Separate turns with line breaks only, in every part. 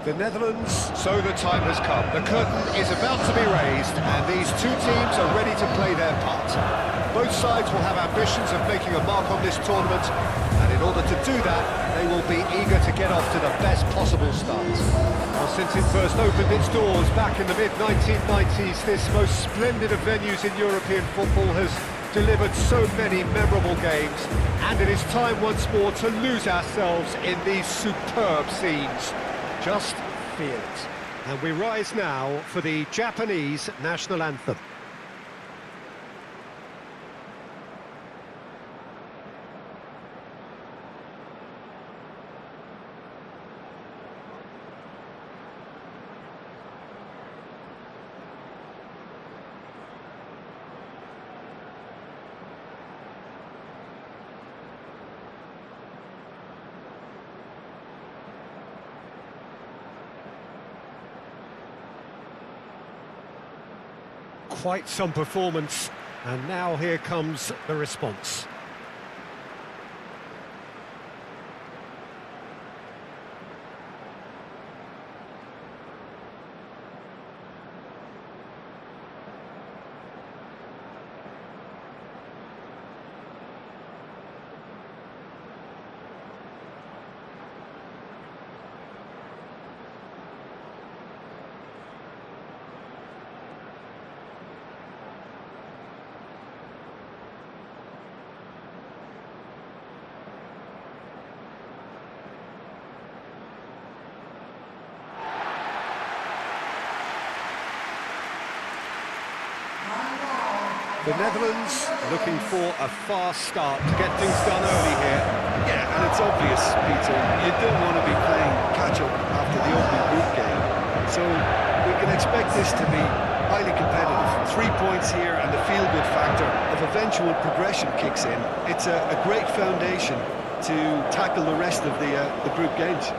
The Netherlands, so the time has come. The curtain is about to be raised, and these two teams are ready to play their part. Both sides will have ambitions of making a mark on this tournament, and in order to do that, they will be eager to get off to the best possible start. Well, since it first opened its doors back in the mid-1990s, this most splendid of venues in European football has delivered so many memorable games, and it is time once more to lose ourselves in these superb scenes. Just feel it. And we rise now for the Japanese national anthem. Quite some performance, and now here comes the response. The Netherlands looking for a fast start to get things done early here.
Yeah, and it's obvious, Peter, you don't want to be playing catch-up after the opening group game. So we can expect this to be highly competitive. 3 points here and the feel-good factor of eventual progression kicks in. It's a great foundation to tackle the rest of the group games.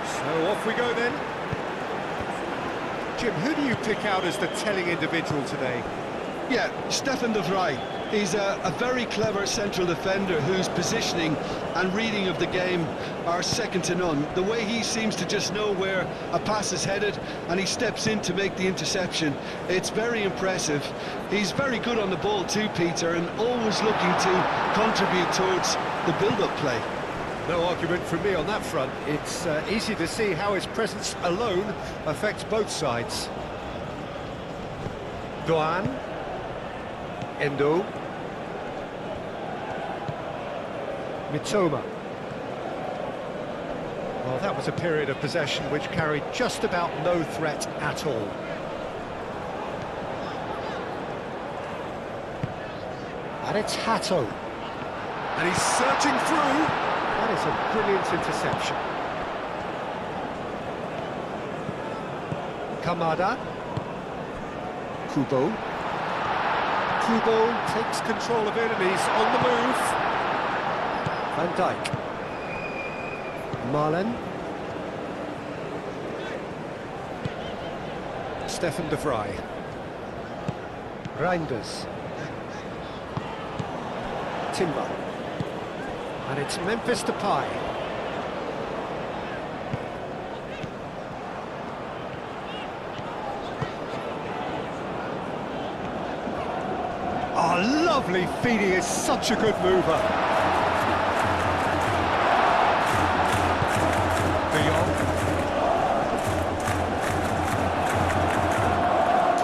So off we go then. Jim, who do you pick out as the telling individual today?
Yeah, Stefan de Vrij. He's a very clever central defender whose positioning and reading of the game are second to none. The way he seems to just know where a pass is headed and he steps in to make the interception, it's very impressive. He's very good on the ball too, Peter, and always looking to contribute towards the build-up play.
No argument from me on that front. It's easy to see how his presence alone affects both sides. Doan. Endo. Mitoma. Well, that was a period of possession which carried just about no threat at all. And it's Hato. And he's searching through. That is a brilliant interception. Kamada. Kubo. Kubo takes control of it and he's on the move. Van Dijk. Marlen. Stefan de Vrij. Reinders. Timber. And it's Memphis Depay. Oh, lovely feed, he is such a good mover. De Jong.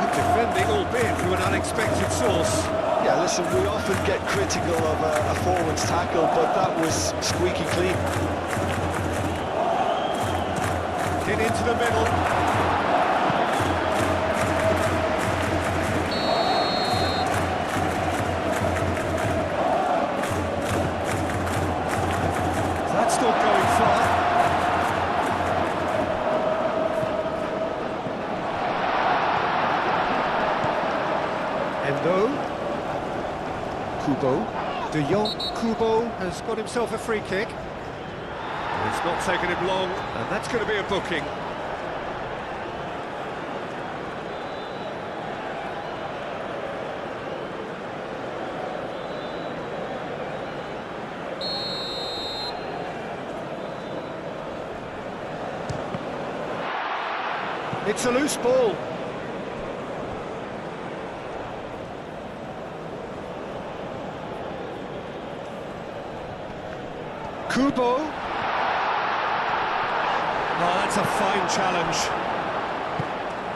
Good defending, albeit through an unexpected source.
Yeah, listen, we often get critical of a forward's tackle, but that was squeaky clean.
In into the middle. That's still going far. Endo. Kubo. De Jong. Kubo has got himself a free kick. It's not taken him long, and that's going to be a booking. It's a loose ball. Kubo. Oh, that's a fine challenge.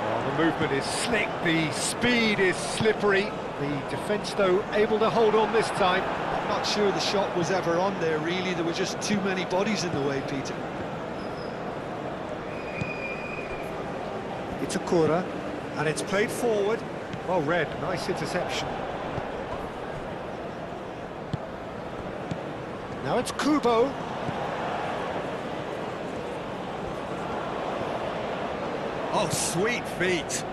Oh, the movement is slick, the speed is slippery. The defence, though, able to hold on this time.
I'm not sure the shot was ever on there, really. There were just too many bodies in the way, Peter.
It's Akura, and it's played forward. Well read, nice interception. Now it's Kubo. Oh, sweet feet.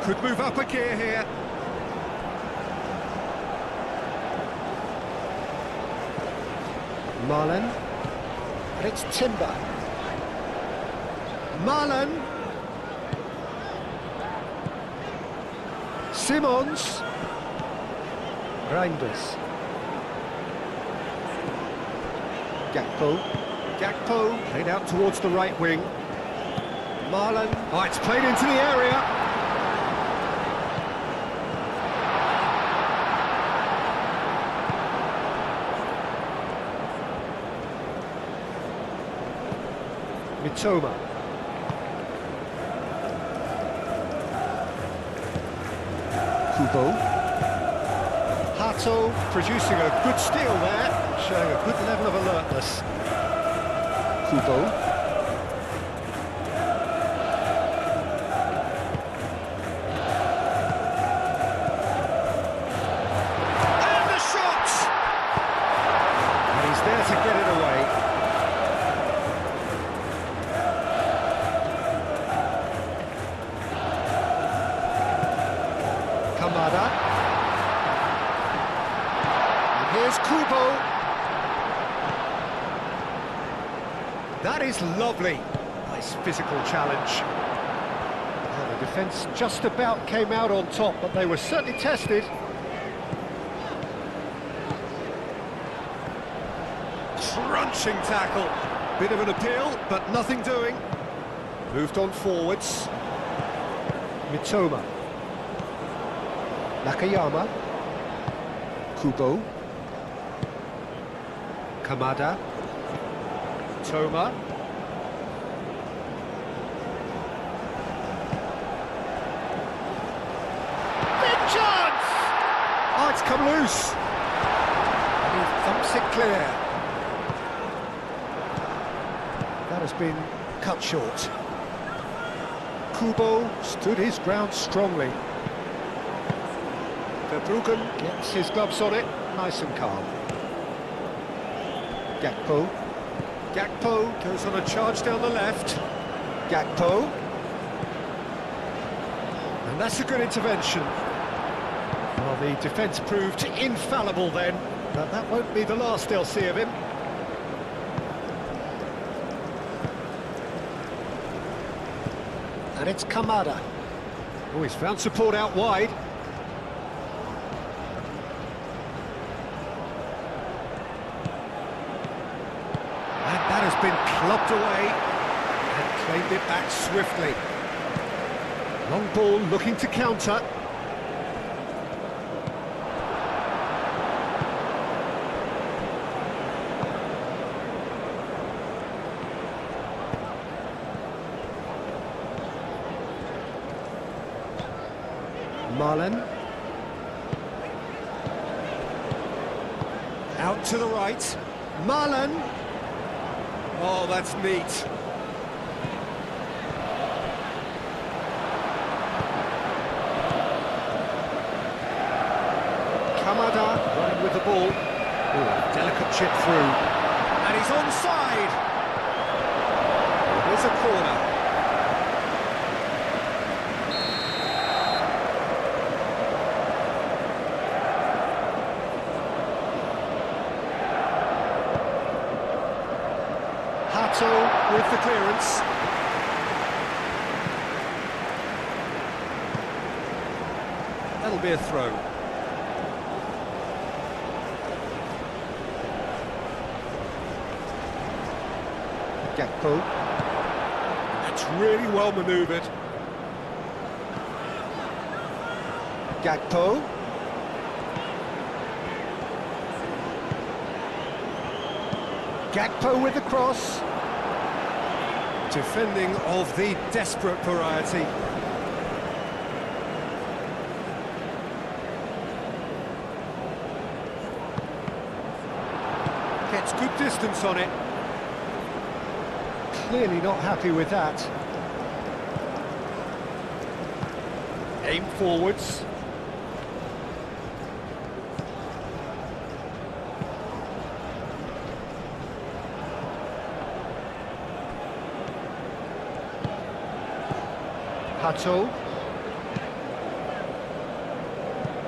Could move up a gear here. Marlon. And it's Timber. Marlon. Simons. Reinders. Gakpo played out towards the right wing. Marlon. Oh, it's played into the area. Mitoma. Kubo. Hato producing a good steal there, showing a good level of alertness. Kubo. And the shot! And he's there to get it away. Kamada. And here's Kubo. That is lovely. Nice physical challenge. Well, the defence just about came out on top, but they were certainly tested. Crunching tackle. Bit of an appeal, but nothing doing. Moved on forwards. Mitoma. Nakayama. Kubo. Kamada. Toma. Big chance! Oh, it's come loose. And he thumps it clear. That has been cut short. Kubo stood his ground strongly. Verbruggen gets his gloves on it, nice and calm. Gakpo. Gakpo goes on a charge down the left. Gakpo. And that's a good intervention. Well, the defence proved infallible then, but that won't be the last they'll see of him. And it's Kamada. Oh, he's found support out wide. That has been clubbed away and claimed it back swiftly. Long ball looking to counter. Marlon. Out to the right. Marlon. Oh, that's neat. Kamada running with the ball. Oh, delicate chip through. And he's onside. Here's a corner. Hato with the clearance. That'll be a throw. Gakpo. That's really well manoeuvred. Gakpo. Gakpo with the cross. Defending of the desperate variety. Gets good distance on it. Clearly not happy with that. Aim forwards. Hato.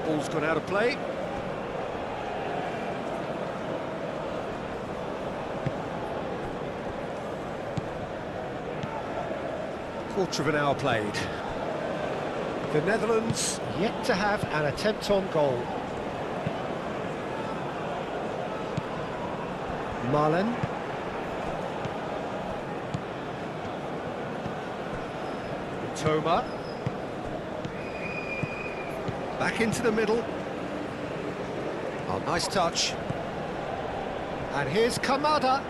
Ball's gone out of play. Quarter of an hour played. The Netherlands yet to have an attempt on goal. Malen. Toma. Back into the middle. Oh, nice touch. And here's Kamada.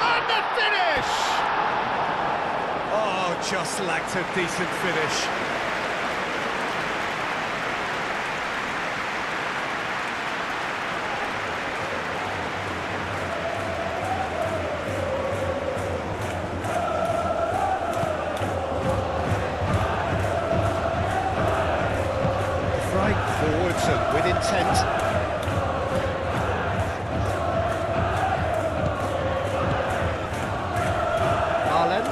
And the finish! Oh, just lacked a decent finish. Forwards and with intent. Malen.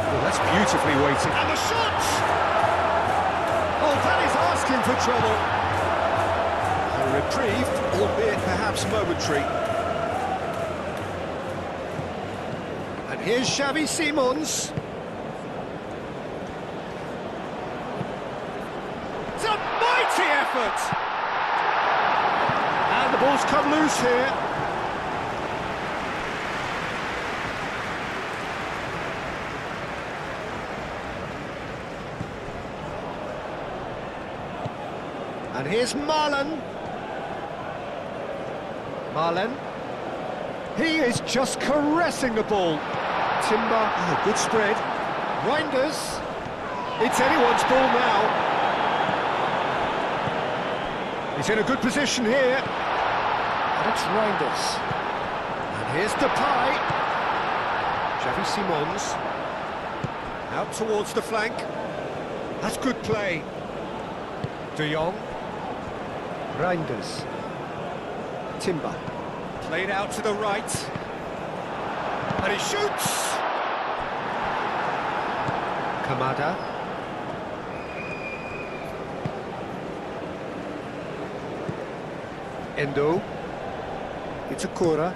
Well, that's beautifully weighted. And the shot! Oh, that is asking for trouble. A reprieve, albeit perhaps momentary. And here's Xavi Simons. Effort. And the ball's come loose here. And here's Malen. Malen. He is just caressing the ball. Timber, oh, good spread. Reinders. It's anyone's ball now. He's in a good position here. And it's Reinders. And here's Depay. Xavi Simons. Out towards the flank. That's good play. De Jong. Reinders. Timber. Played out to the right. And he shoots! Kamada. Endo. It's a Cora.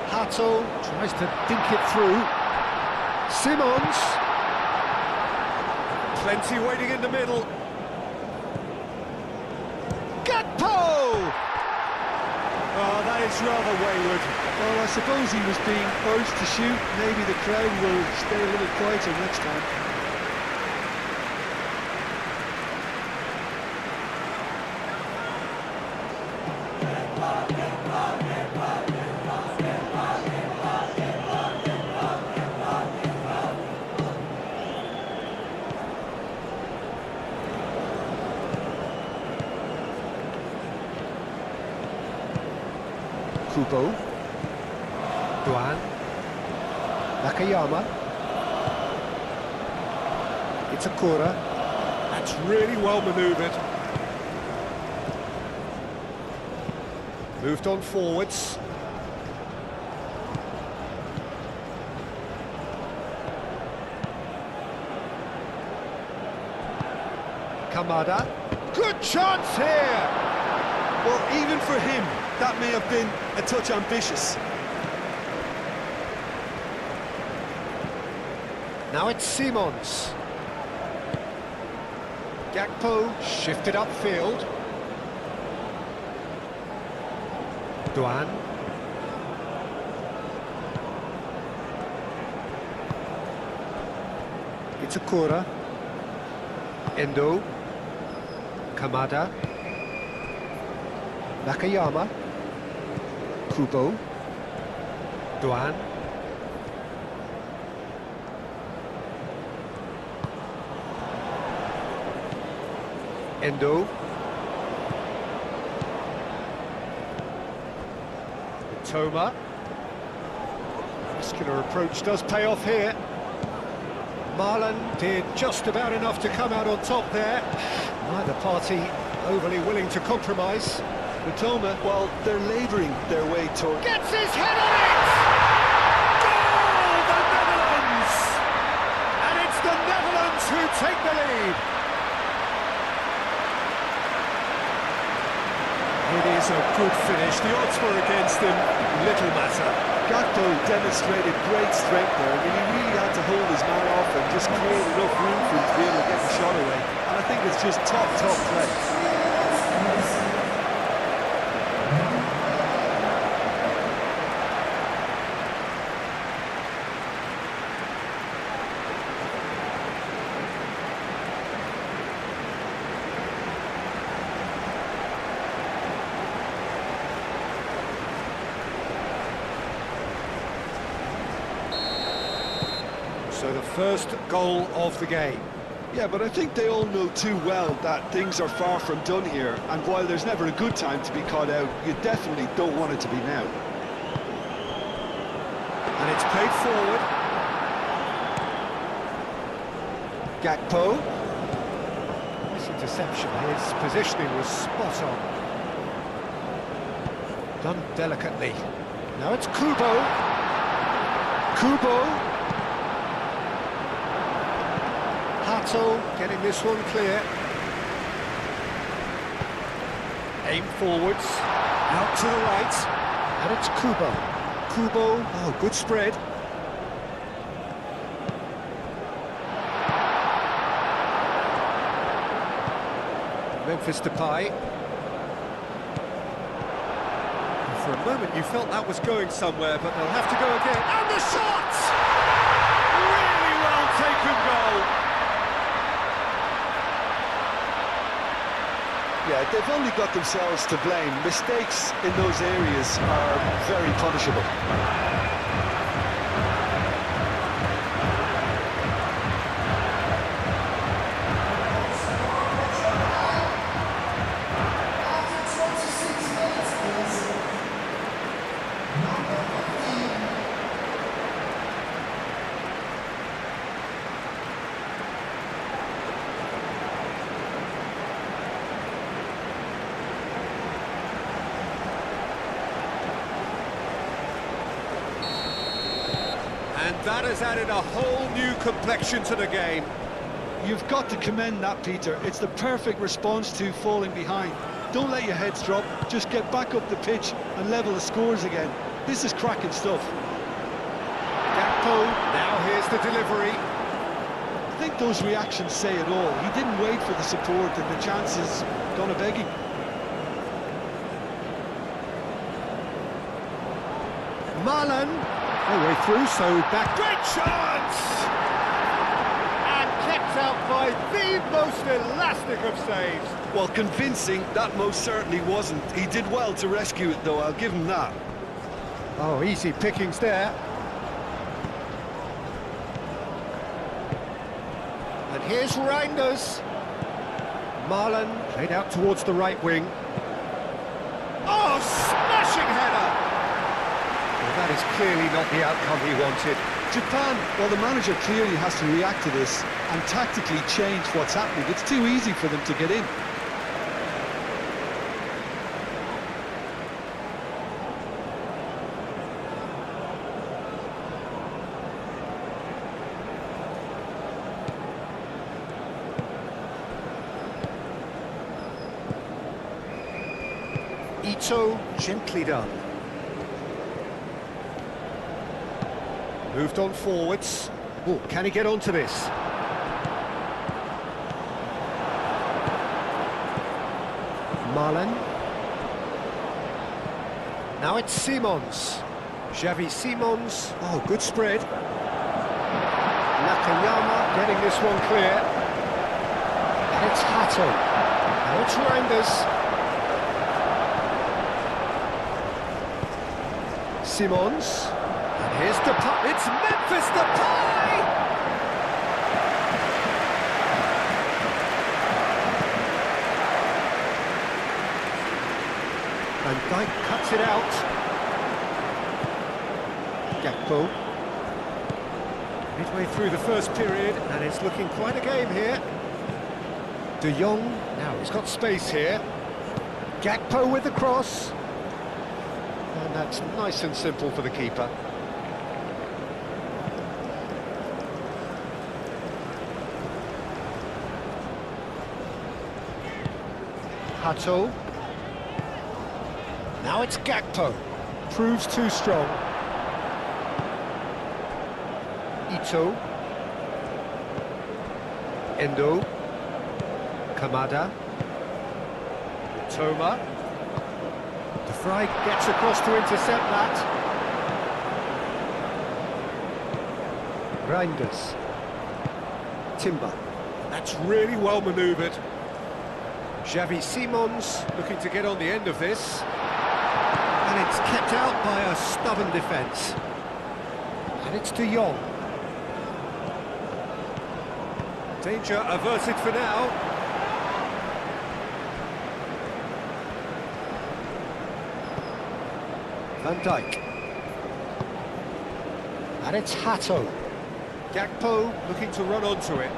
Hato tries to dink it through. Simons. Plenty waiting in the middle. Gakpo! Oh, that is rather wayward.
Well, I suppose he was being urged to shoot. Maybe the crowd will stay a little quieter next time.
Kubo. Duan. Nakayama. It's a Cora. That's really well manoeuvred. Moved on forwards. Kamada. Good chance here!
Well, even for him, that may have been a touch ambitious.
Now it's Simons. Gakpo shifted upfield. Duan. Itakura. Endo. Kamada. Nakayama. Kubo. Duan. Endo. Toma. Muscular approach does pay off here. Marlon did just about enough to come out on top there. Neither party overly willing to compromise.
Toma, well, they're labouring their way toward...
Gets his head on it! Goal, the Netherlands! And it's the Netherlands who take the lead. It is a good finish. The odds were against him. Little matter.
Gakpo demonstrated great strength there. I mean, he really had to hold his man off and just create enough room for him to be able to get the shot away. And I think it's just top play.
So the first goal of the game.
Yeah, but I think they all know too well that things are far from done here, and while there's never a good time to be caught out, you definitely don't want it to be now.
And it's played forward. Gakpo. This interception, his positioning was spot on. Done delicately. Now it's Kubo. Kubo. Hato getting this one clear. Aim forwards, out to the right, and it's Kubo. Kubo, oh, good spread. Memphis Depay. For a moment you felt that was going somewhere, but they'll have to go again. And the shot! Really well taken goal.
Yeah, they've only got themselves to blame. Mistakes in those areas are very punishable.
And that has added a whole new complexion to the game.
You've got to commend that, Peter. It's the perfect response to falling behind. Don't let your heads drop, just get back up the pitch and level the scores again. This is cracking stuff.
Gakpo, now here's the delivery.
I think those reactions say it all. He didn't wait for the support and the chances gone a-begging.
Marlon. No way through, so back. Great chance! And kept out by the most elastic of saves.
Well, convincing, that most certainly wasn't. He did well to rescue it, though, I'll give him that.
Oh, easy pickings there. And here's Reinders. Marlon played out towards the right wing. Oh, smashing header! That is clearly not the outcome he wanted.
Japan, well, the manager clearly has to react to this and tactically change what's happening. It's too easy for them to get in.
Ito, gently done. Moved on forwards. Oh, can he get onto this? Marlon. Now it's Simons. Xavi Simons. Oh, good spread. Nakayama getting this one clear. And it's Hato. Now it's Reinders. Simons. And here's Depay. It's Memphis Depay! Van Dijk cuts it out. Gakpo. Midway through the first period, and it's looking quite a game here. De Jong, now he's got space here. Gakpo with the cross. And that's nice and simple for the keeper. Hato. Now it's Gakpo. Proves too strong. Ito. Endo. Kamada. Toma. De Vrij gets across to intercept that. Reinders. Timber. That's really well manoeuvred. Xavi Simons looking to get on the end of this. And it's kept out by a stubborn defence. And it's De Jong. Danger averted for now. Van Dijk. And it's Hato. Gakpo looking to run onto it.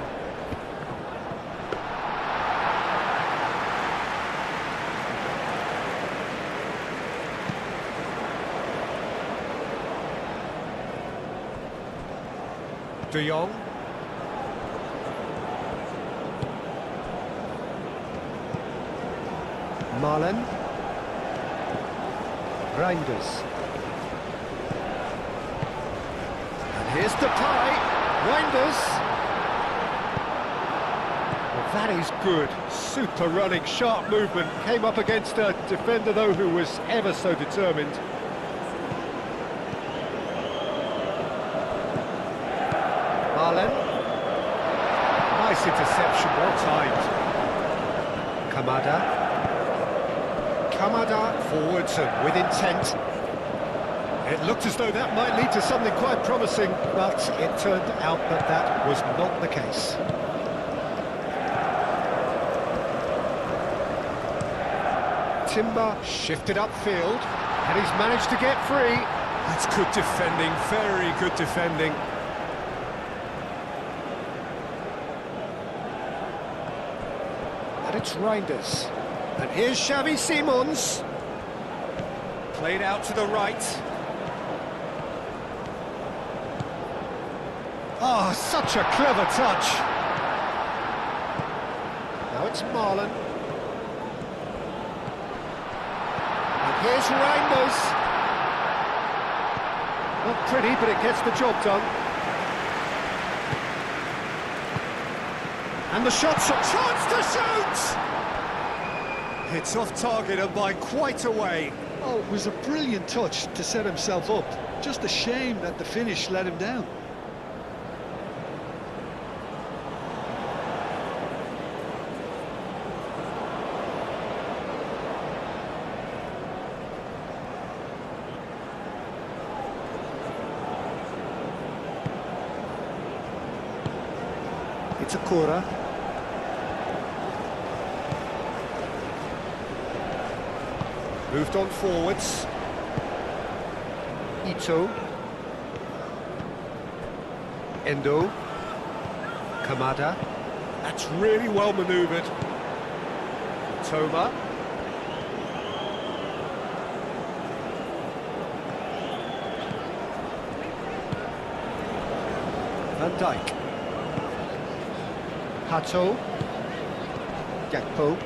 De Jong. Marlon. Reinders. And here's Depay. Reinders. Well, that is good. Super running, sharp movement. Came up against a defender, though, who was ever so determined. Marlon. Nice interception, well timed. Kamada. Kamada forwards and with intent. It looked as though that might lead to something quite promising, but it turned out that that was not the case. Timber shifted upfield, and he's managed to get free. That's good defending, very good defending. And it's Reinders. And here's Xavi Simons. Played out to the right. Oh, such a clever touch. Now it's Marlon. And here's Reinders. Not pretty, but it gets the job done. And the shot's a chance to shoot! It's off target and by quite a way.
Oh, it was a brilliant touch to set himself up. Just a shame that the finish let him down.
It's a corner. Moved on forwards. Ito. Endo. Kamada. That's really well manoeuvred. Toma. Van Dijk. Hato. Gakpo.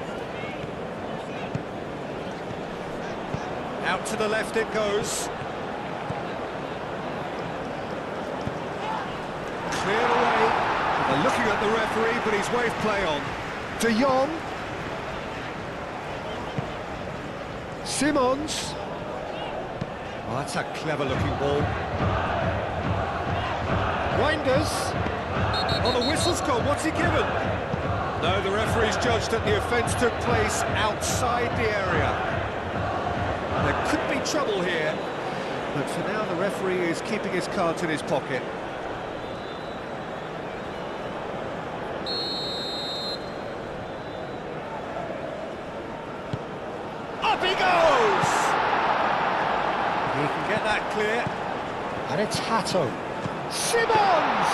Out to the left it goes. Cleared away. They're looking at the referee, but he's waved play on. De Jong. Simons. Oh, that's a clever-looking ball. Reinders. Oh, the whistle's gone. What's he given? No, the referee's judged that the offence took place outside the area. There could be trouble here, but for now the referee is keeping his cards in his pocket. Up he goes! He can get that clear. And it's Hatto. Simons!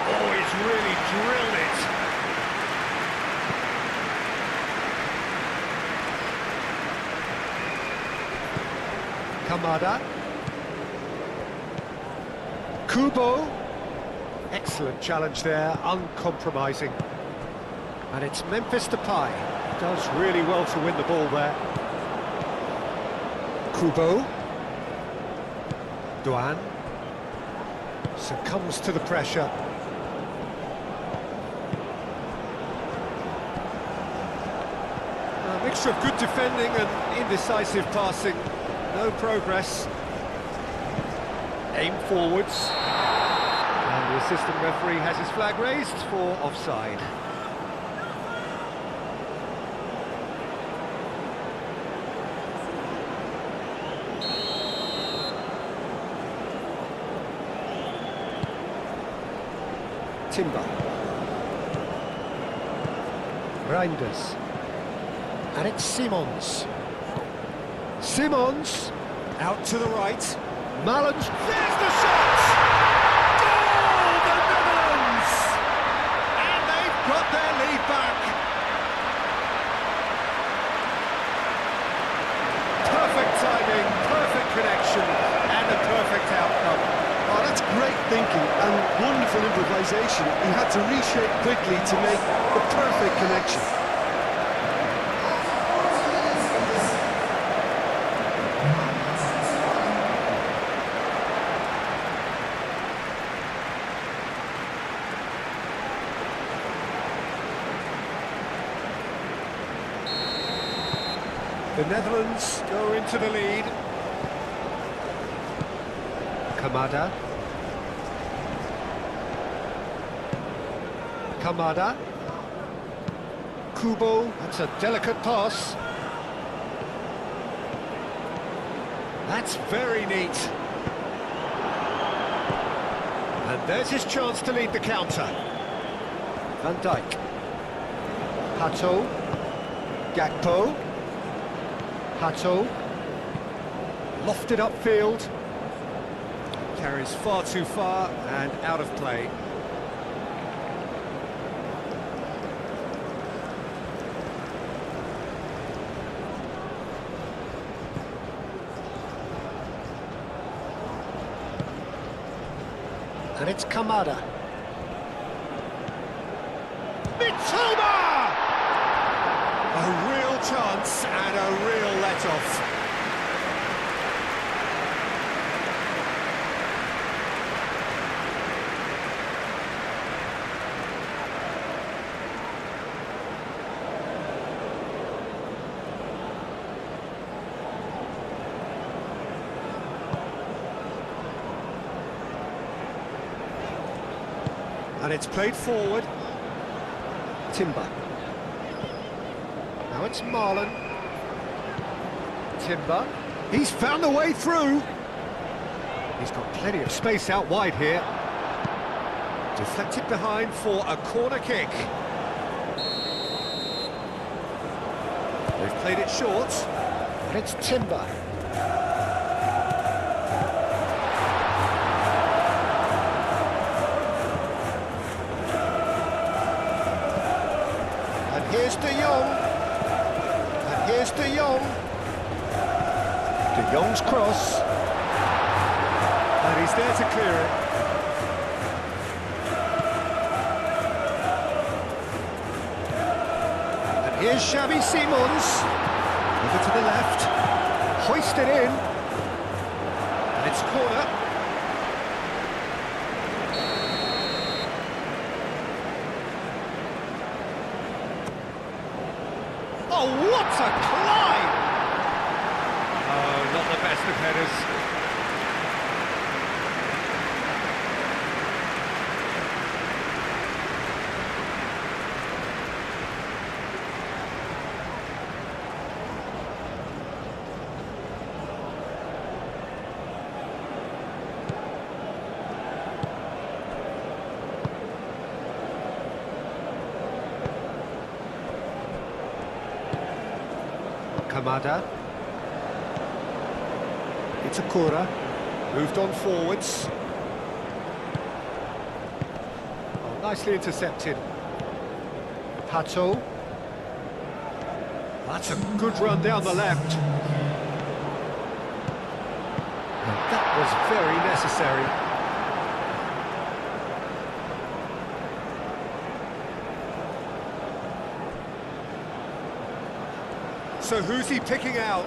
Oh, he's really drilled it. Kamada. Kubo. Excellent challenge there, uncompromising. And it's Memphis Depay. Does really well to win the ball there. Kubo. Duan. Succumbs to the pressure. A mixture of good defending and indecisive passing. No progress. Aim forwards. And the assistant referee has his flag raised for offside. Timber. Reinders. And it's Simons. Simons. Out to the right. Malland. There's the shot! Goal! The Netherlands! And they've got their lead back. Perfect timing, perfect connection, and a perfect outcome.
Oh, that's great thinking and wonderful improvisation. He had to reshape quickly to make the perfect connection.
The Netherlands go into the lead. Kamada. Kamada. Kubo. That's a delicate pass. That's very neat. And there's his chance to lead the counter. Van Dijk. Hatto. Gakpo. Hatto. Lofted upfield. Carries far too far and out of play. And it's Kamada. Mitoma! A real chance and a real let-off. And it's played forward. Timber. Now it's Marlon. Timber. He's found a way through. He's got plenty of space out wide here. Deflected behind for a corner kick. They've played it short. And it's Timber. Here's De Jong, and here's De Jong. De Jong's cross, and he's there to clear it. And here's Xavi Simons, over to the left, hoisted in, and it's corner. Oh, what a climb! not the best of headers. Kamada. Itakura. Moved on forwards. Oh, nicely intercepted. Hato. That's a good run down the left. And that was very necessary. So who's he picking out?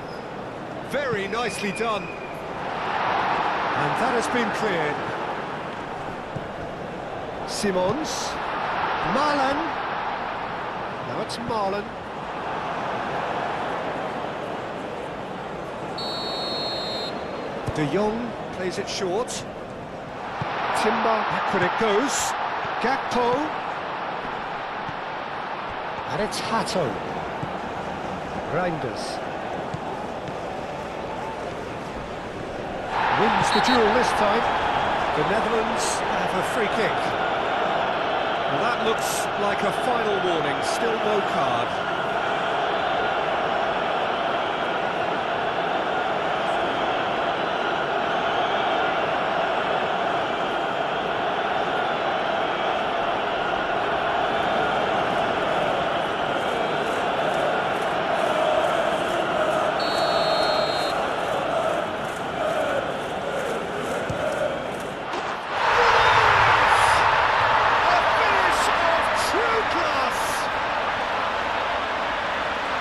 Very nicely done. And that has been cleared. Simons. Marlon. Now it's Marlon. De Jong plays it short. Timber, backward it goes. Gakpo. And it's Hato. Reinders wins the duel this time. The Netherlands have a free kick. Well, that looks like a final warning, still no card.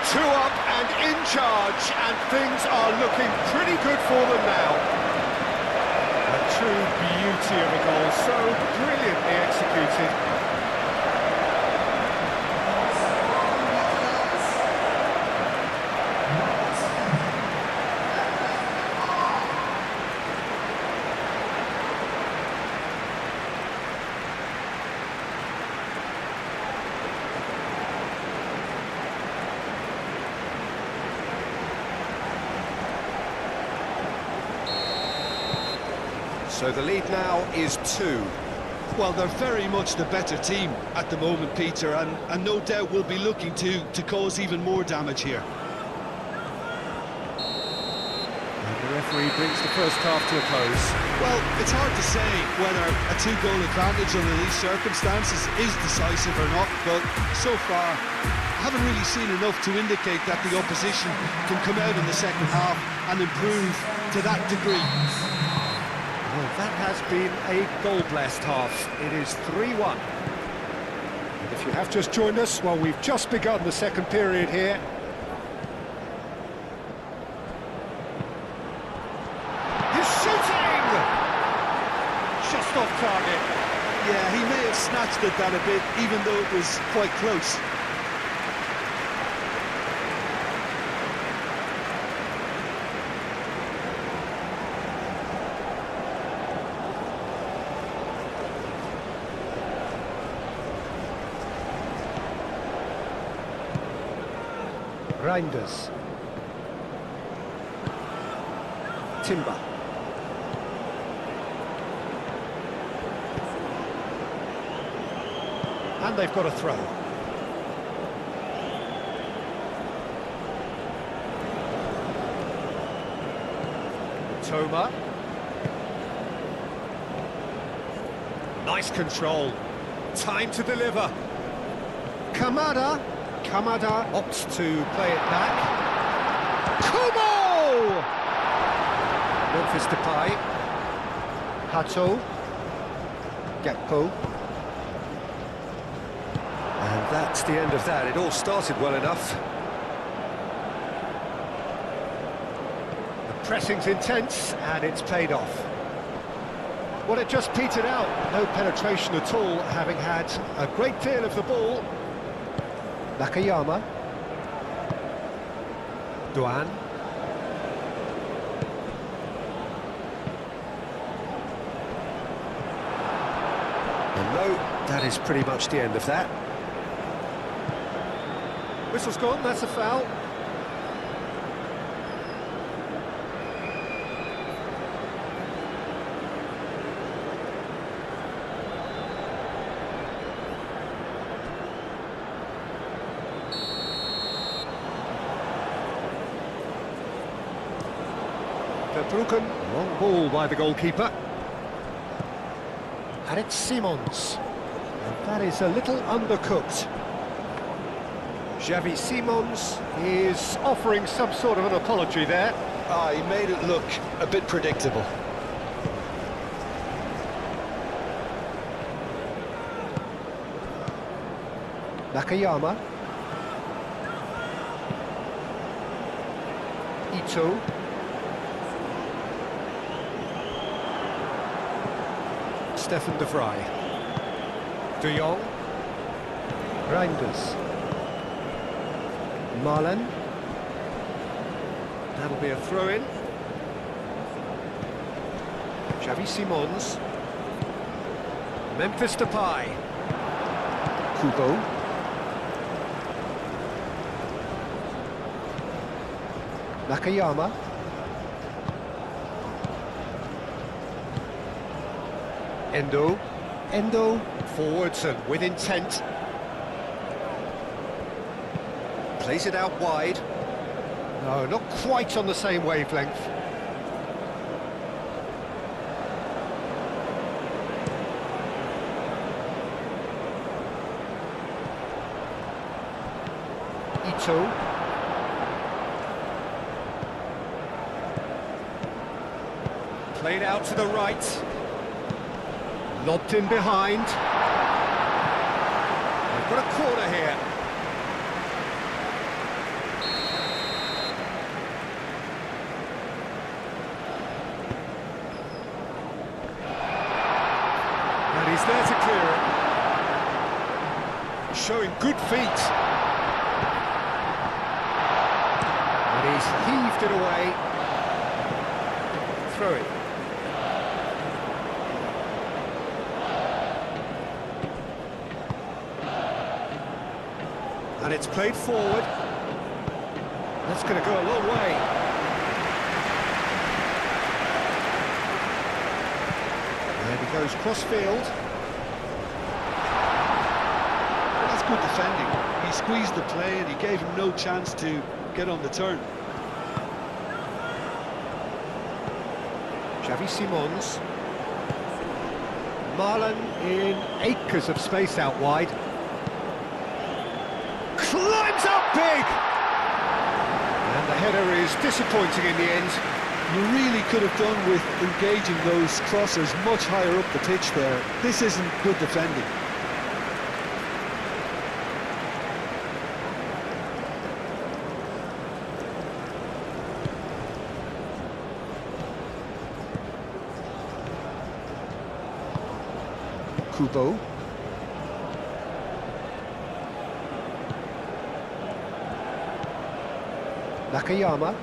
Two up and in charge, and things are looking pretty good for them now. A true beauty of a goal, so brilliantly executed. So the lead now is 2.
Well, they're very much the better team at the moment, Peter, and no doubt will be looking to cause even more damage here.
And the referee brings the first half to a close.
Well, it's hard to say whether a 2-goal advantage under these circumstances is decisive or not, but so far, I haven't really seen enough to indicate that the opposition can come out in the second half and improve to that degree.
Well, that has been a goal-blessed half. It is 3-1. If you have just joined us, well, we've just begun the second period here. He's shooting! Just off target.
Yeah, he may have snatched at that a bit, even though it was quite close.
Reinders. Timber. And they've got a throw. Toma. Nice control. Time to deliver. Kamada. Kamada opts to play it back. Kubo! Memphis Depay. Hato. Gakpo. And that's the end of that. It all started well enough. The pressing's intense, and it's paid off. Well, it just petered out. No penetration at all, having had a great deal of the ball. Nakayama. Duan. And no, that is pretty much the end of that. Whistle's gone, that's a foul. Verbruggen, long ball by the goalkeeper. And it's Simons. And that is a little undercooked. Xavi Simons is offering some sort of an apology there.
He made it look a bit predictable.
Nakayama. Ito. Stefan de Vrij. De Jong. Reinders. Marlen. That'll be a throw-in. Xavi Simons. Memphis Depay. Kubo. Nakayama. Endo. Forwards and with intent. Plays it out wide. No, not quite on the same wavelength. Ito. Played out to the right. Lobbed in behind. They've got a corner here. And he's there to clear it. Showing good feet. And he's heaved it away. Throw it. And it's played forward. That's going to go a long way. There he goes, cross-field.
Well, that's good defending. He squeezed the play and he gave him no chance to get on the turn.
Xavi Simons. Marlen in acres of space out wide. Climbs up big! And the header is disappointing in the end.
You really could have done with engaging those crossers much higher up the pitch there. This isn't good defending.
Kubo. Nakayama.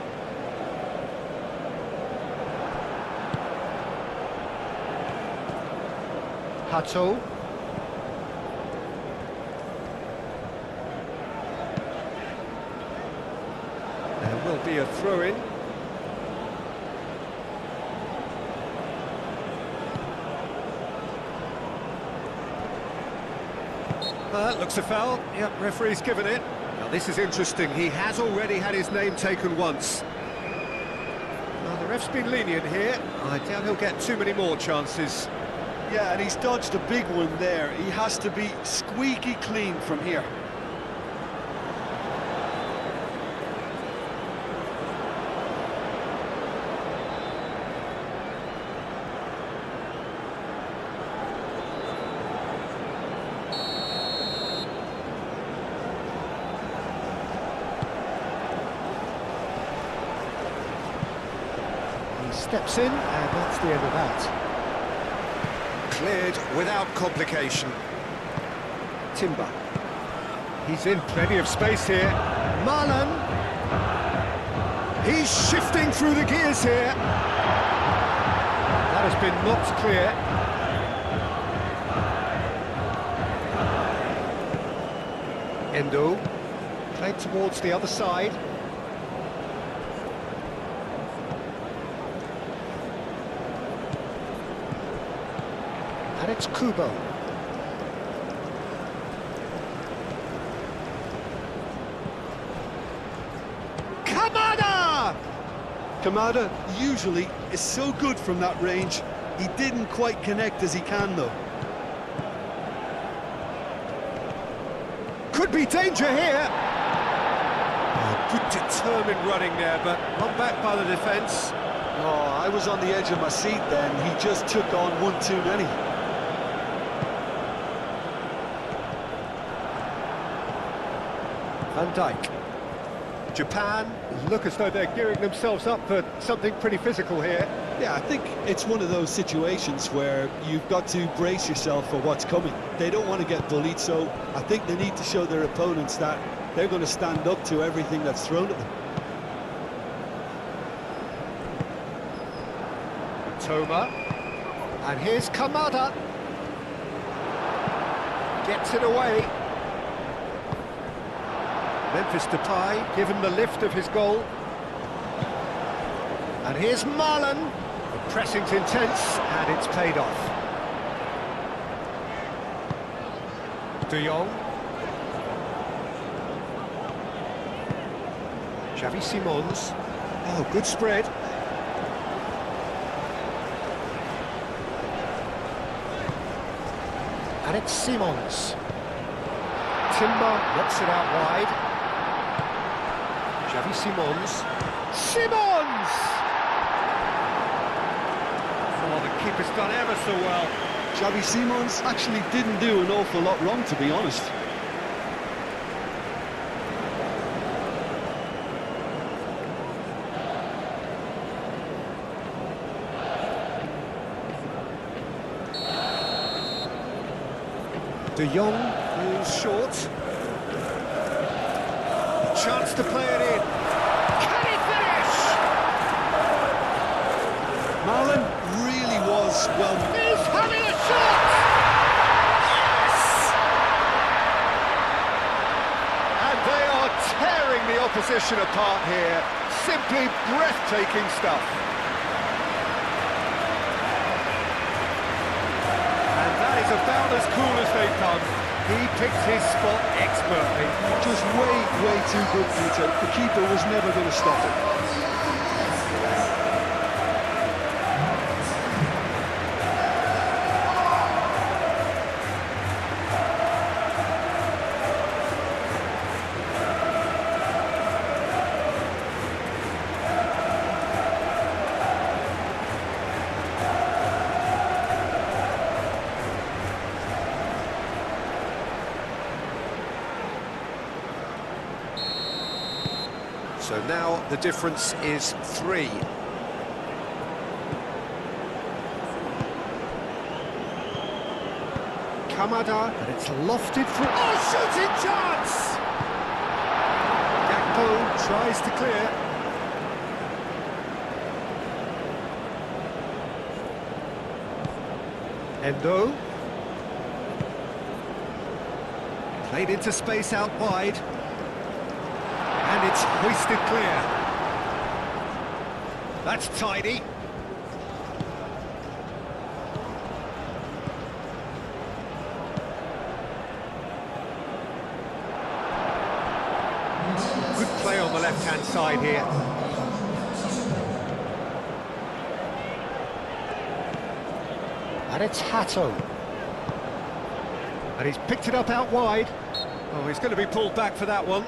Hato. There will be a throw-in. That looks a foul. Yep, referee's given it. Now this is interesting. He has already had his name taken once. Now the ref's been lenient here. I doubt he'll get too many more chances.
Yeah, and he's dodged a big one there. He has to be squeaky clean from here.
He steps in, and that's the end of that. Cleared without complication. Timber. He's in plenty of space here. Marlen. He's shifting through the gears here. That has been knocked clear. Endo, played towards the other side. And it's Kubo. Kamada!
Kamada usually is so good from that range. He didn't quite connect as he can, though.
Could be danger here. Oh, good determined running there, but run back by the defence.
Oh, I was on the edge of my seat then. He just took on one too many.
Van Dijk. Japan look as though they're gearing themselves up for something pretty physical here.
Yeah, I think it's one of those situations where you've got to brace yourself for what's coming. They don't want to get bullied, so I think they need to show their opponents that they're going to stand up to everything that's thrown at them.
Toma. And here's Kamada. Gets it away. Memphis Depay given the lift of his goal. And here's Marlon. The pressing's intense and it's paid off. De Jong. Xavi Simons. Oh, good spread. And it's Simons. Timber knocks it out wide. Xavi Simons. Simons! Oh, the keeper's done ever so well.
Xavi Simons actually didn't do an awful lot wrong, to be honest.
De Jong is short. Chance to play it in. Can he finish?
Marlon really was well.
He's having a shot! Yes! And they are tearing the opposition apart here. Simply breathtaking stuff. And that is about as cool as they come. He picked his spot expertly.
Just way too good, Peter. The keeper was never going to stop it.
So now the difference is 3. Kamada, and it's lofted for... Oh, shooting chance! Gakpo tries to clear. Endo. Played into space out wide. And it's hoisted clear. That's tidy. Good play on the left-hand side here. And it's Hato. And he's picked it up out wide. Oh, he's going to be pulled back for that one.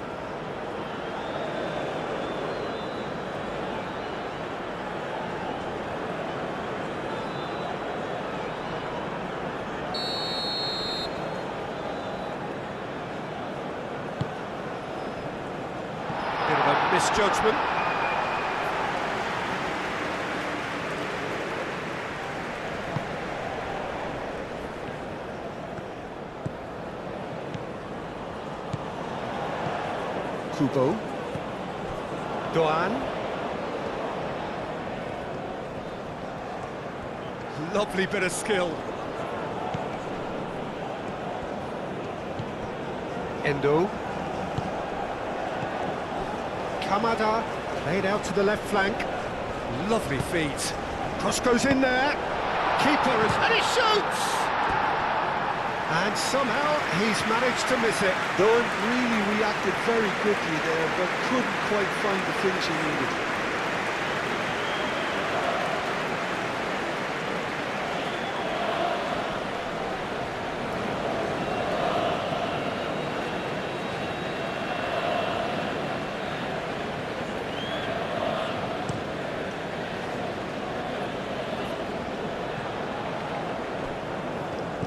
Bit of a misjudgment. Kubo. Doan. Lovely bit of skill. Endo. Kamada, played out to the left flank. Lovely feet. Cross goes in there. Keeper is... and he shoots! And somehow he's managed to miss it.
Don really reacted very quickly there, but couldn't quite find the finish he needed.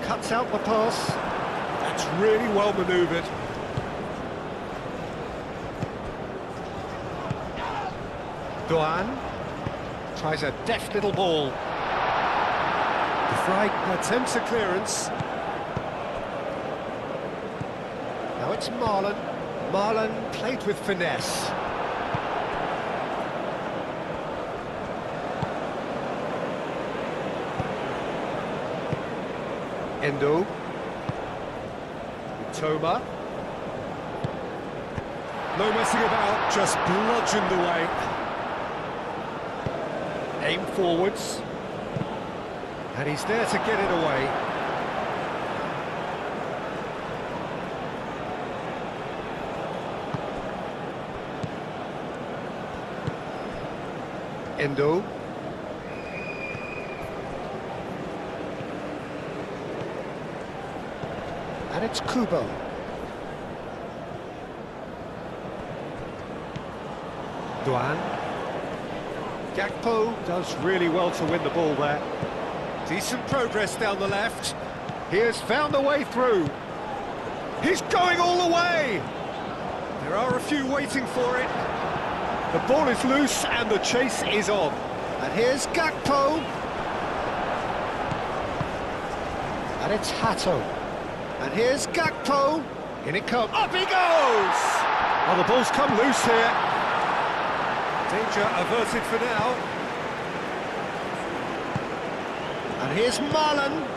Cuts out the pass. That's really well manoeuvred. Doan tries a deft little ball. De Vrij attempts a clearance. Now it's Marlon. Marlon played with finesse. Endo. Toma. No messing about, just bludgeoned away. Aim forwards. And he's there to get it away. Endo. And it's Kubo. Doan. Gakpo does really well to win the ball there. Decent progress down the left. He has found a way through. He's going all the way! There are a few waiting for it. The ball is loose and the chase is on. And here's Gakpo. And it's Hato. And here's Gakpo. In it comes. Up he goes! Oh, the ball's come loose here. Danger averted for now. And here's Marlon.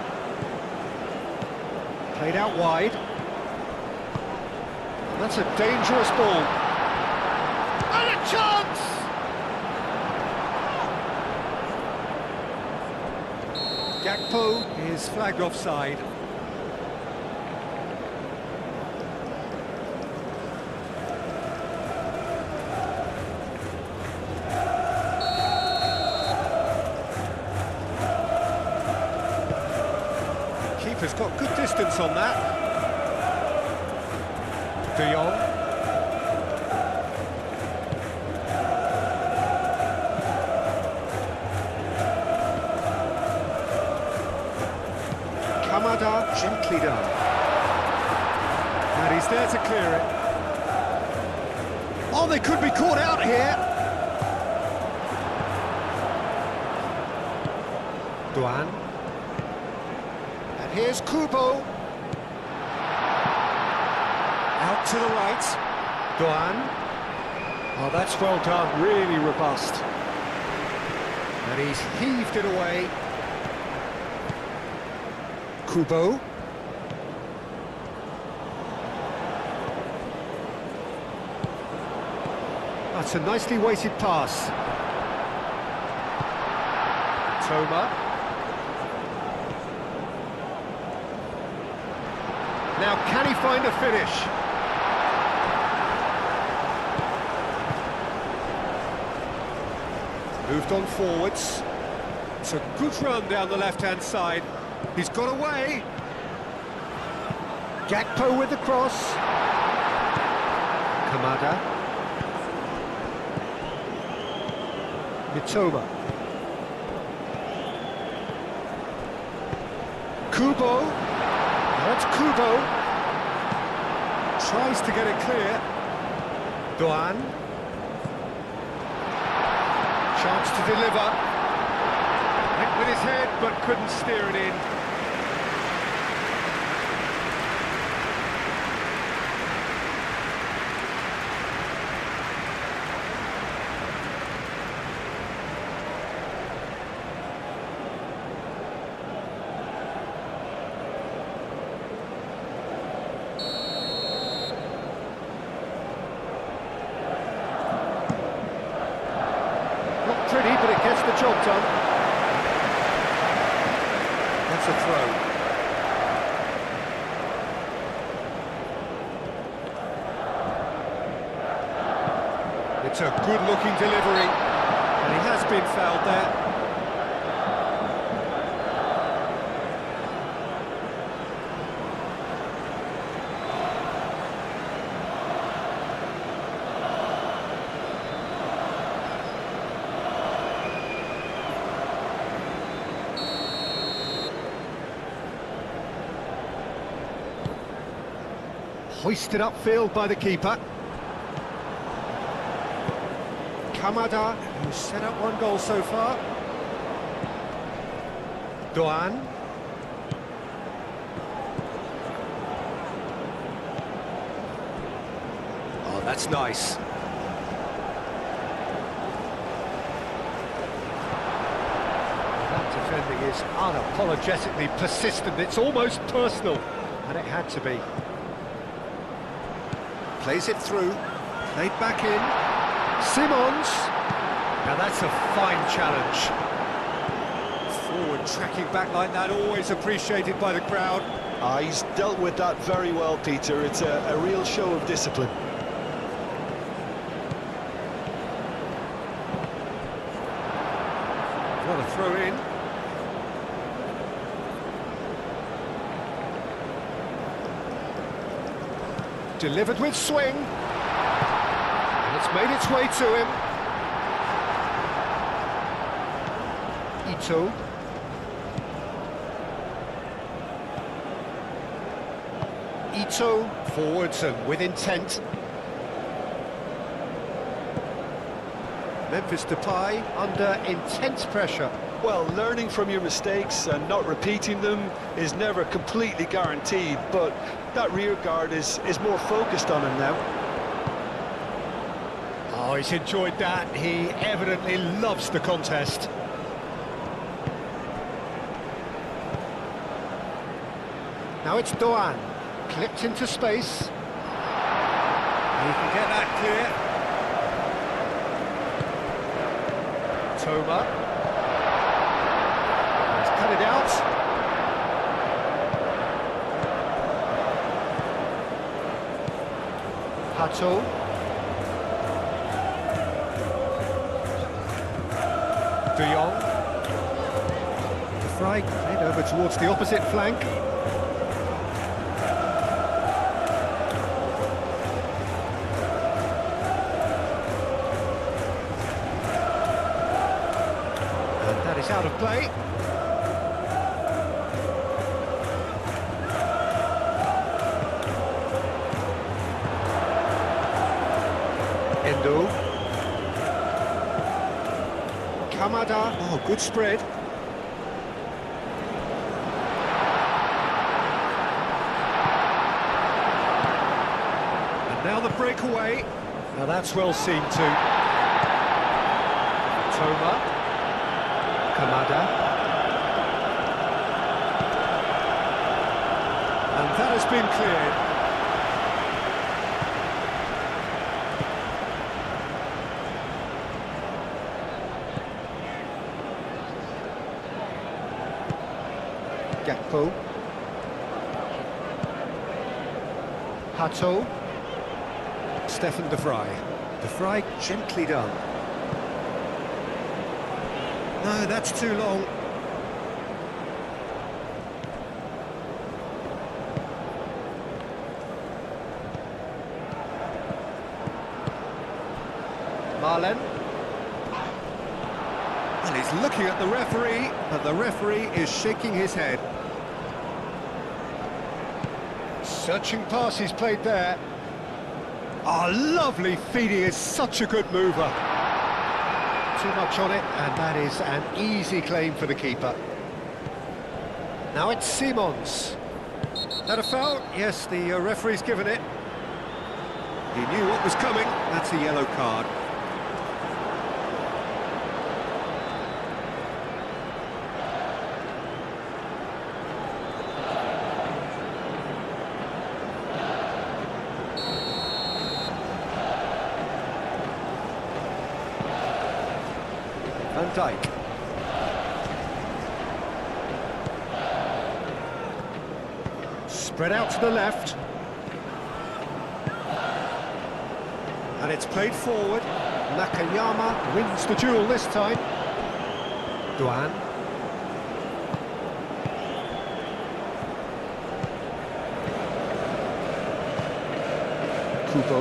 Played out wide. And that's a dangerous ball. And a chance! Gakpo is flagged offside. Keeper's got good distance on that. De Jong. Kamada gently done. And he's there to clear it. Oh, they could be caught out here. Doan. And here's Kubo. Out to the right. Doan. Oh, that's well done, really robust. And he's heaved it away. Kubo. That's a nicely weighted pass. Toma. Now, can he find a finish? Moved on forwards. It's a good run down the left-hand side. He's got away. Gakpo with the cross. Kamada. Mitoma. Kubo. That's Kubo. Tries to get it clear. Doan. Chance to deliver. Went with his head, but couldn't steer it in. job done. That's a throw. It's a good-looking delivery, and he has been fouled there. Hoisted upfield by the keeper. Kamada, who's set up one goal so far. Doan. Oh, that's nice. That defending is unapologetically persistent. It's almost personal, and it had to be. Plays it through, played back in. Simons. Now that's a fine challenge. Forward tracking back like that, always appreciated by the crowd.
He's dealt with that very well, Peter. It's a real show of discipline.
What a throw in. Delivered with swing. And it's made its way to him. Ito. Ito forwards and with intent. Memphis Depay under intense pressure.
Well, learning from your mistakes and not repeating them is never completely guaranteed, but that rear guard is more focused on him now.
Oh, he's enjoyed that. He evidently loves the contest. Now it's Doan, clipped into space. He can get that clear. Toma. He's cut it out. Hato. De Jong. De Vrij played over towards the opposite flank. It's out of play. Endo. Kamada. Oh, good spread. And now the breakaway. Now that's well seen too. Toma. Kamada. And that has been cleared. Gakpo. Hato. Stefan De Vrij. De Vrij gently done. No, that's too long. Marlen. And he's looking at the referee, but the referee is shaking his head. Searching pass he's played there. Oh, lovely feeding, is such a good mover. Too much on it, and that is an easy claim for the keeper. Now it's Simons. That a foul? Yes, the referee's given it. He knew what was coming. That's a yellow card. Van Dijk. Spread out to the left. And it's played forward. Nakayama wins the duel this time. Duan. Kubo.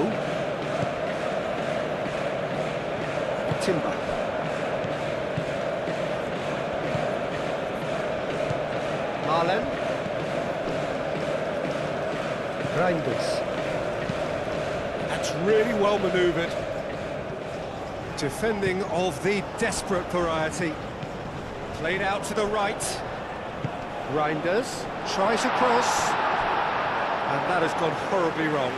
Timber. Marlen. Reinders. That's really well manoeuvred. Defending of the desperate variety. Played out to the right. Reinders tries a cross. And that has gone horribly wrong.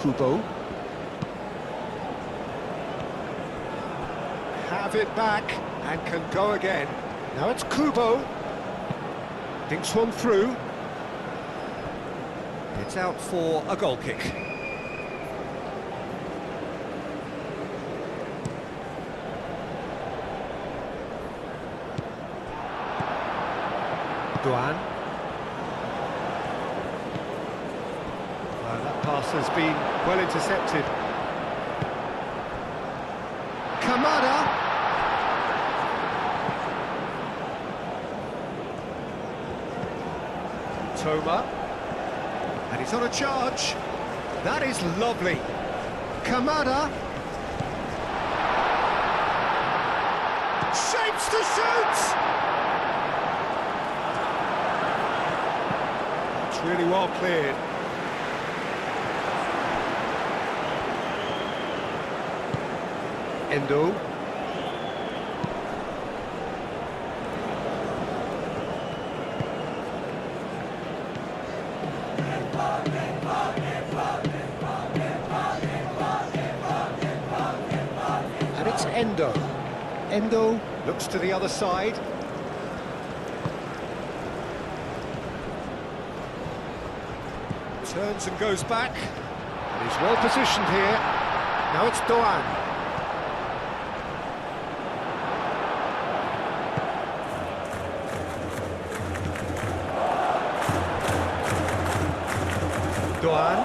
Kubo. Have it back and can go again. Now it's Kubo. Dinks one through. It's out for a goal kick. Duan. That pass has been well intercepted. Kamada. Toma. And he's on a charge. That is lovely. Kamada. Shapes to shoot! It's really well cleared. Endo. And it's Endo. Endo looks to the other side. Turns and goes back. And he's well positioned here. Now it's Doan. Doan.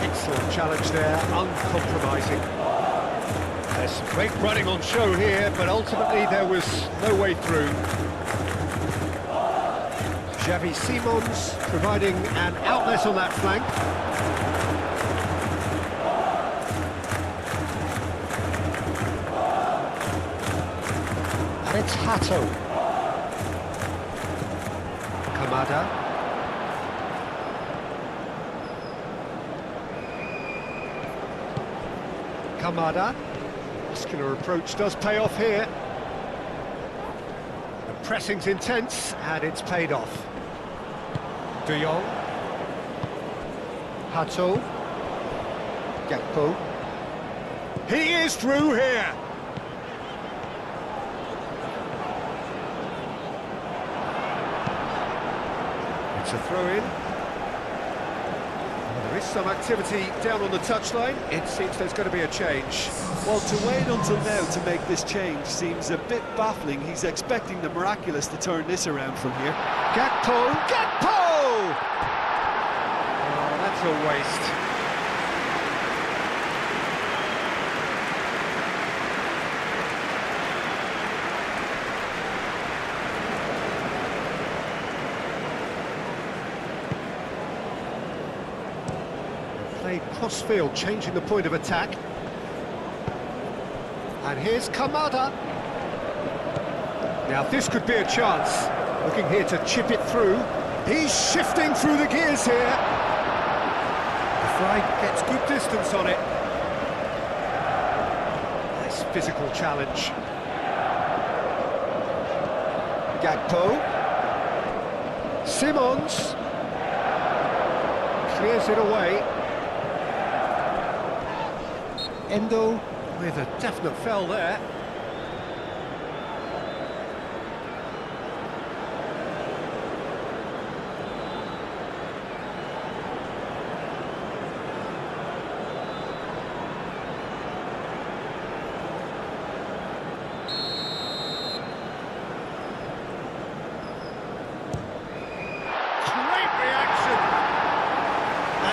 Excellent challenge there, uncompromising. There's some great running on show here, but ultimately there was no way through. Xavi Simons providing an outlet on that flank. And it's Hato. Kamada. Kamada. Muscular approach does pay off here. The pressing's intense and it's paid off. De Jong. Hato. Gakpo. He is through here. It's a throw-in. There is some activity down on the touchline. It seems there's going to be a change.
Well, to wait until now to make this change seems a bit baffling. He's expecting the miraculous to turn this around from here.
Gakpo! Gakpo! Oh, that's a waste. Played cross-field, changing the point of attack. And here's Kamada. Now this could be a chance. Looking here to chip it through. He's shifting through the gears here. The fly gets good distance on it. Nice physical challenge. Gakpo. Simons. Clears it away. Endo with a definite foul there.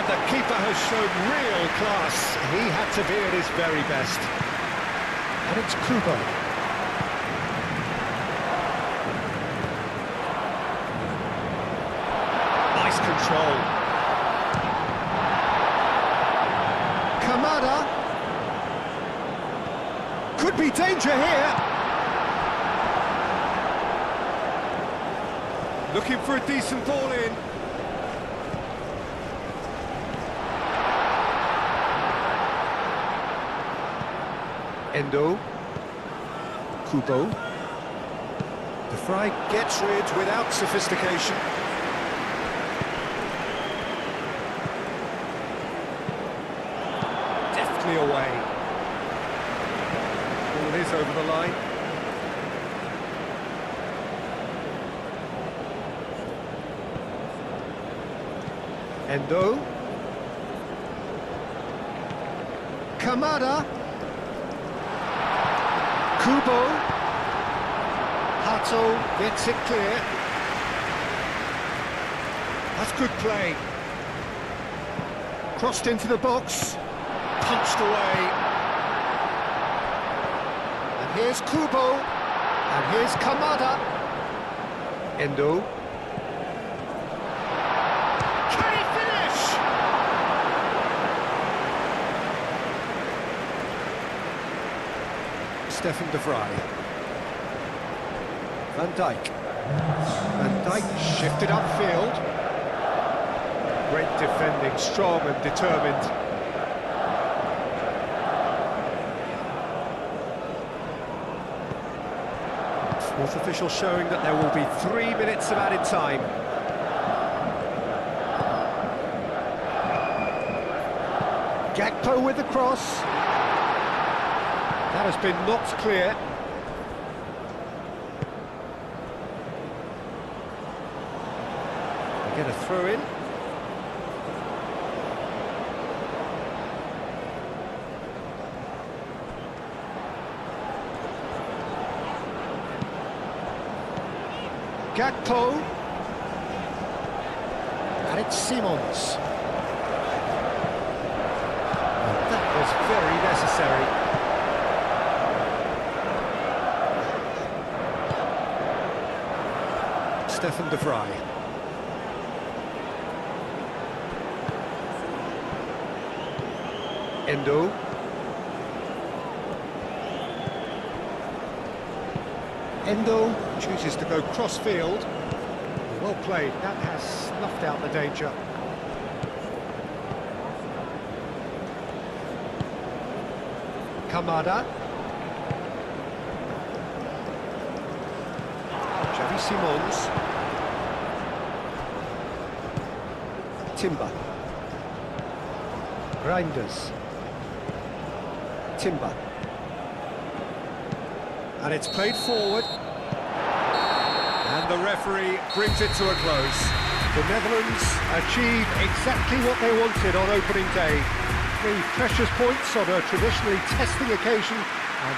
the keeper has shown real class. He had to be at his very best. And it's Kubo. Nice control. Kamada. Could be danger here. Looking for a decent ball in. Endo. Kubo. The Fry gets rid without sophistication. Deftly away. Ball is over the line. Endo. Kamada. Kubo. Hato gets it clear. That's good play. Crossed into the box. Punched away. And here's Kubo. And here's Kamada. Endo. Can he finish? Stefan de Vrij. Van Dijk. Van Dijk shifted upfield. Great defending, strong and determined. Fourth official showing that there will be 3 minutes of added time. Gakpo with the cross. That has been knocked clear. They get a throw in. Gakpo. And it's Simons. And that was very necessary. Stefan de Vrij. Endo. Endo chooses to go cross-field. Well played, that has snuffed out the danger. Kamada. Xavi Simons. Timber. Reinders. Timber. And it's played forward. And the referee brings it to a close. The Netherlands achieve exactly what they wanted on opening day. 3 precious points on a traditionally testing occasion. And